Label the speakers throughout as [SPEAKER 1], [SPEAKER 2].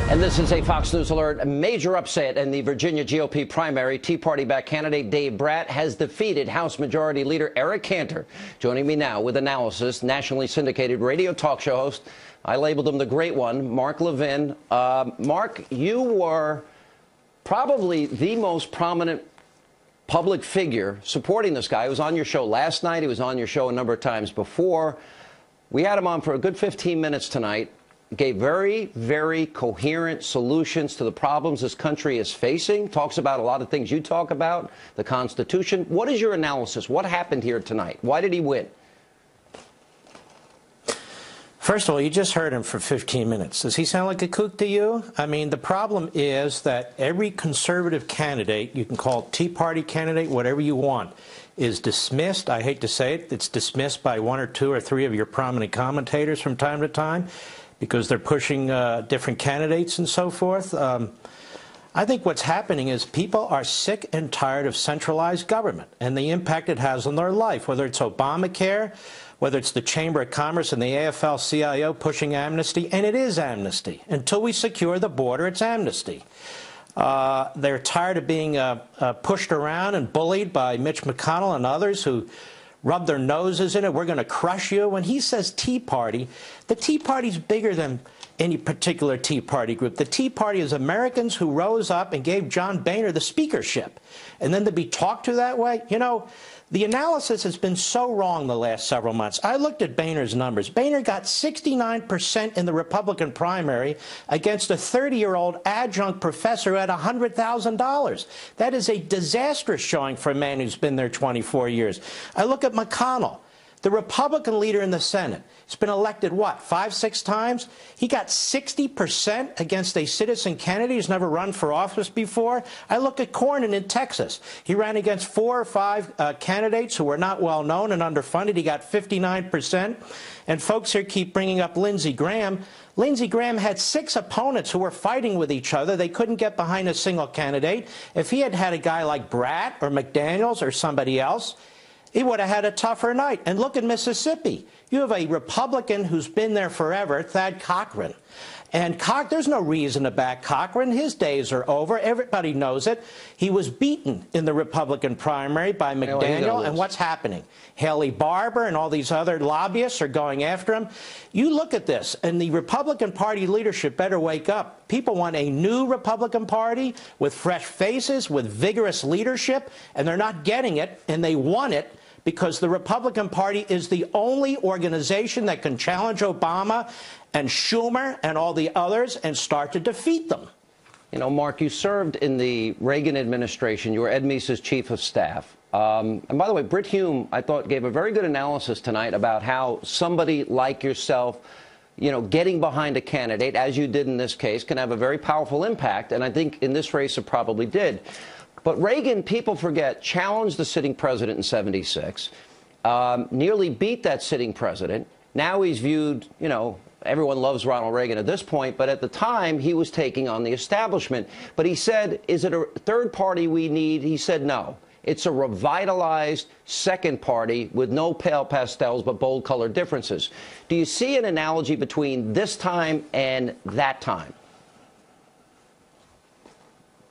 [SPEAKER 1] And this is a Fox News alert. A major upset in the Virginia GOP primary. Tea Party-backed candidate David Brat has defeated House Majority Leader Eric Cantor. Joining me now with analysis, nationally syndicated radio talk show host, I labeled him the great one, Mark Levin. Mark, you were probably the most prominent public figure supporting this guy. He was on your show last night. He was on your show a number of times before. We had him on for a good 15 minutes tonight. Gave very, very coherent solutions to the problems this country is facing. Talks about a lot of things you talk about, the Constitution. What is your analysis? What happened here tonight? Why did he win?
[SPEAKER 2] First of all, you just heard him for 15 minutes. Does he sound like a kook to you? I mean, the problem is that every conservative candidate, you can call it Tea Party candidate, whatever you want, is dismissed. I hate to say it. It's dismissed by one or two or three of your prominent commentators from time to time, because they're pushing different candidates and so forth. I think what's happening is people are sick and tired of centralized government and the impact it has on their life, whether it's Obamacare, whether it's the Chamber of Commerce and the AFL-CIO pushing amnesty, and it is amnesty. Until we secure the border, it's amnesty. They're tired of being pushed around and bullied by Mitch McConnell and others who rub their noses in it. We're going to crush you. When he says Tea Party, the Tea Party's bigger than any particular Tea Party group. The Tea Party is Americans who rose up and gave John Boehner the speakership. And then to be talked to that way, you know, the analysis has been so wrong the last several months. I looked at Boehner's numbers. Boehner got 69% in the Republican primary against a 30-year-old adjunct professor at $100,000. That is a disastrous showing for a man who's been there 24 years. I look at McConnell, the Republican leader in the Senate. He's been elected, what, 5, 6 times? He got 60% against a citizen candidate who's never run for office before. I look at Cornyn in Texas. He ran against 4 or 5 candidates who were not well known and underfunded. He got 59%. And folks here keep bringing up Lindsey Graham. Lindsey Graham had 6 opponents who were fighting with each other. They couldn't get behind a single candidate. If he had had a guy like Brat or McDaniels or somebody else, he would have had a tougher night. And look at Mississippi. You have a Republican who's been there forever, Thad Cochran. And there's no reason to back Cochran. His days are over. Everybody knows it. He was beaten in the Republican primary by McDaniel. And what's happening? Haley Barbour and all these other lobbyists are going after him. You look at this, and the Republican Party leadership better wake up. People want a new Republican Party with fresh faces, with vigorous leadership, and they're not getting it, and they want it, because the Republican Party is the only organization that can challenge Obama and Schumer and all the others and start to defeat them.
[SPEAKER 1] You know, Mark, you served in the Reagan administration. You were Ed Meese's chief of staff. And by the way, Brit Hume, I thought, gave a very good analysis tonight about how somebody like yourself, you know, getting behind a candidate, as you did in this case, can have a very powerful impact. And I think in this race it probably did. But Reagan, people forget, challenged the sitting president in '76, nearly beat that sitting president. Now he's viewed, you know, everyone loves Ronald Reagan at this point, but at the time he was taking on the establishment. But he said, is it a third party we need? He said no. It's a revitalized second party with no pale pastels but bold color differences. Do you see an analogy between this time and that time?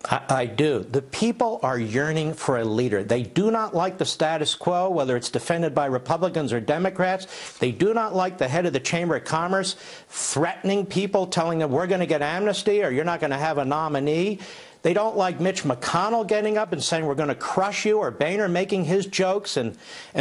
[SPEAKER 2] I do. The people are yearning for a leader. They do not like the status quo, whether it's defended by Republicans or Democrats. They do not like the head of the Chamber of Commerce threatening people, telling them we're going to get amnesty or you're not going to have a nominee. They don't like Mitch McConnell getting up and saying we're going to crush you, or Boehner making his jokes and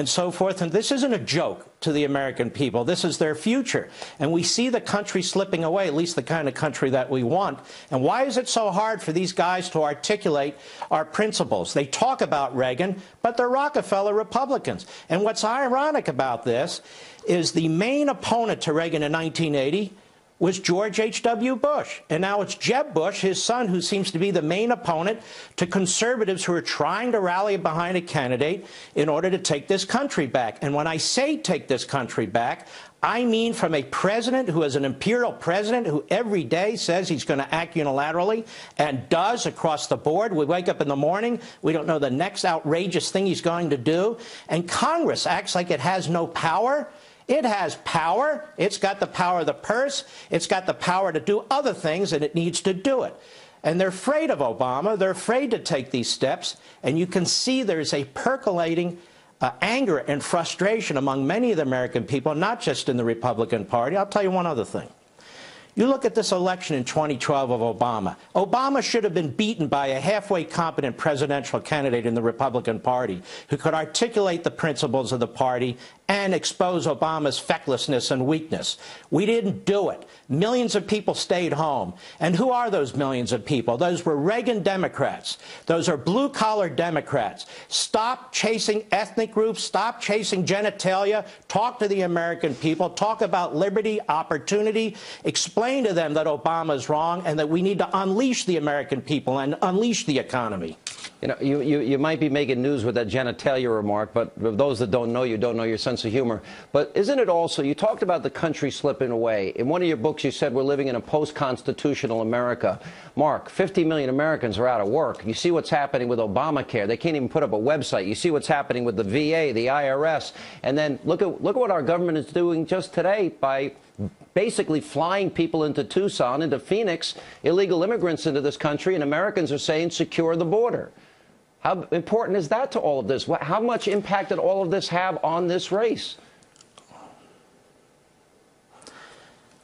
[SPEAKER 2] so forth. And this isn't a joke to the American people. This is their future. And we see the country slipping away, at least the kind of country that we want. And why is it so hard for these guys to articulate our principles? They talk about Reagan, but they're Rockefeller Republicans. And what's ironic about this is the main opponent to Reagan in 1980 was George H.W. Bush. And now it's Jeb Bush, his son, who seems to be the main opponent to conservatives who are trying to rally behind a candidate in order to take this country back. And when I say take this country back, I mean from a president who is an imperial president who every day says he's going to act unilaterally and does across the board. We wake up in the morning, we don't know the next outrageous thing he's going to do. And Congress acts like it has no power. It has power. It's got the power of the purse. It's got the power to do other things, and it needs to do it. And they're afraid of Obama. They're afraid to take these steps. And you can see there's a percolating anger and frustration among many of the American people, not just in the Republican Party. I'll tell you one other thing. You look at this election in 2012 of Obama. Obama should have been beaten by a halfway competent presidential candidate in the Republican Party who could articulate the principles of the party and expose Obama's fecklessness and weakness. We didn't do it. Millions of people stayed home. And who are those millions of people? Those were Reagan Democrats. Those are blue-collar Democrats. Stop chasing ethnic groups. Stop chasing genitalia. Talk to the American people. Talk about liberty, opportunity. Explain to them that Obama is wrong and that we need to unleash the American people and unleash the economy.
[SPEAKER 1] You know, you might be making news with that genitalia remark, but for those that don't know your sense of humor. But isn't it also, you talked about the country slipping away. In one of your books, you said we're living in a post-constitutional America. Mark, 50 million Americans are out of work. You see what's happening with Obamacare. They can't even put up a website. You see what's happening with the VA, the IRS. And then look at what our government is doing just today by basically flying people into Tucson, into Phoenix, illegal immigrants into this country, and Americans are saying secure the border. How important is that to all of this? How much impact did all of this have on this race?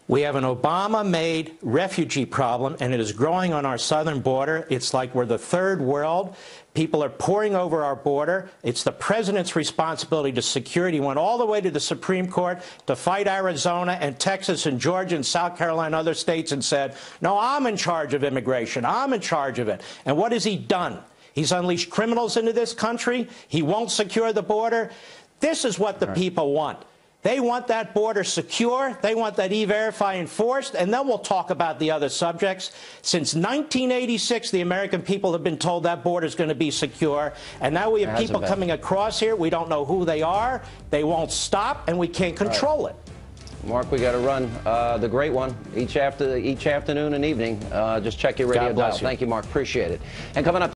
[SPEAKER 2] We have an Obama-made refugee problem, and it is growing on our southern border. It's like we're the third world. People are pouring over our border. It's the president's responsibility to secure it. He went all the way to the Supreme Court to fight Arizona and Texas and Georgia and South Carolina and other states and said, no, I'm in charge of immigration. I'm in charge of it. And what has he done? He's unleashed criminals into this country. He won't secure the border. This is what the people want. They want that border secure. They want that E-Verify enforced. And then we'll talk about the other subjects. Since 1986, the American people have been told that border is going to be secure. And now we have people coming across here. We don't know who they are. They won't stop, and we can't control it.
[SPEAKER 1] Mark, we got to run the great one each afternoon and evening. Just check your radio dial. Thank you, Mark. Appreciate it. And coming up.